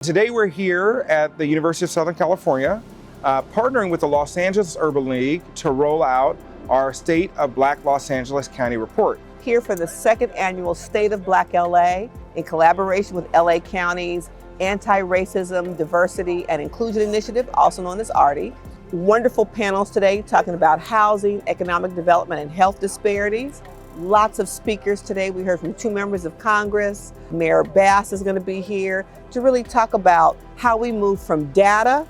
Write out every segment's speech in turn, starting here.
Today we're here at the University of Southern California, partnering with the Los Angeles Urban League to roll out our State of Black Los Angeles County report. Here for the second annual State of Black LA in collaboration with LA County's Anti-Racism, Diversity, and Inclusion Initiative, also known as ARDI. Wonderful panels today talking about housing, economic development, and health disparities. Lots of speakers today. We heard from 2 members of Congress. Mayor Bass is going to be here to really talk about how we move from data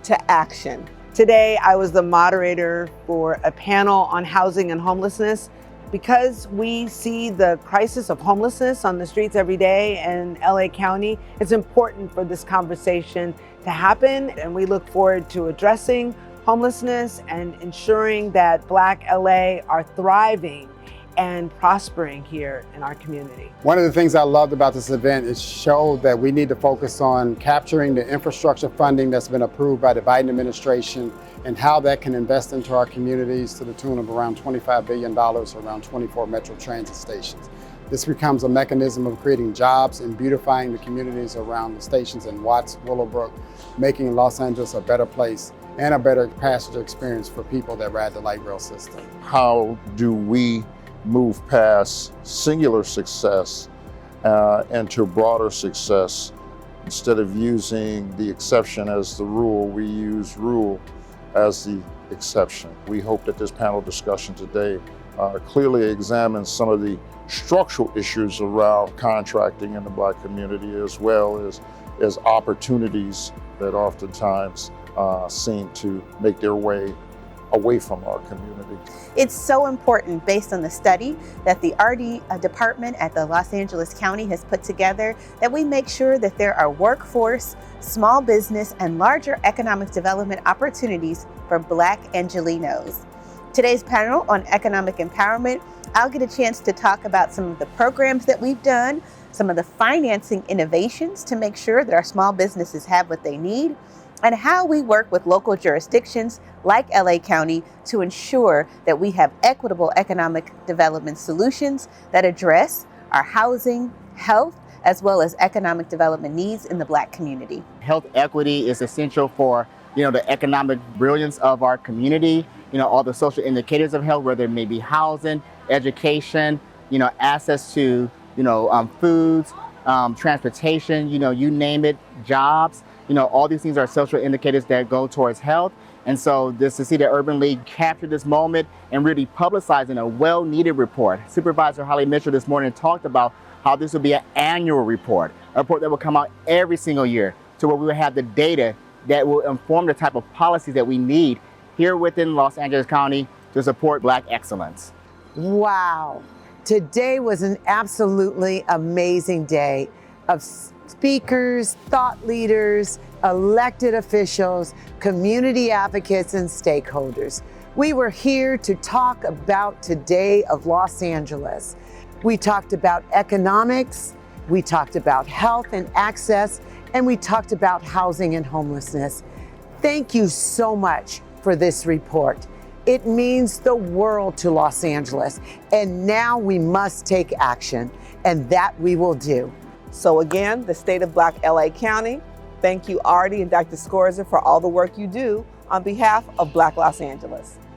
to action. Today, I was the moderator for a panel on housing and homelessness. Because we see the crisis of homelessness on the streets every day in LA County, it's important for this conversation to happen, and we look forward to addressing homelessness and ensuring that Black LA are thriving and prospering here in our community. One of the things I loved about this event is showed that we need to focus on capturing the infrastructure funding that's been approved by the Biden administration and how that can invest into our communities to the tune of around $25 billion around 24 Metro Transit stations. This becomes a mechanism of creating jobs and beautifying the communities around the stations in Watts, Willowbrook, making Los Angeles a better place and a better passenger experience for people that ride the light rail system. How do we move past singular success and to broader success? Instead of using the exception as the rule, we use rule as the exception. We hope that this panel discussion today clearly examines some of the structural issues around contracting in the Black community, as well as opportunities that oftentimes seem to make their way away from our community. It's so important, based on the study that the RD department at the Los Angeles County has put together, that we make sure that there are workforce, small business, and larger economic development opportunities for Black Angelenos. Today's panel on economic empowerment, I'll get a chance to talk about some of the programs that we've done, some of the financing innovations to make sure that our small businesses have what they need, and how we work with local jurisdictions like LA County to ensure that we have equitable economic development solutions that address our housing, health, as well as economic development needs in the Black community. Health equity is essential for, the economic brilliance of our community, all the social indicators of health, whether it may be housing, education, access to, foods, transportation, you name it, jobs. All these things are social indicators that go towards health. And so just to see the Urban League capture this moment and really publicizing a well-needed report. Supervisor Holly Mitchell this morning talked about how this will be an annual report, a report that will come out every single year, to where we will have the data that will inform the type of policies that we need here within Los Angeles County to support Black excellence. Wow, today was an absolutely amazing day of speakers, thought leaders, elected officials, community advocates, and stakeholders. We were here to talk about today of Los Angeles. We talked about economics, we talked about health and access, and we talked about housing and homelessness. Thank you so much for this report. It means the world to Los Angeles, and now we must take action, and that we will do. So again, the State of Black LA County, thank you, Artie and Dr. Scorza, for all the work you do on behalf of Black Los Angeles.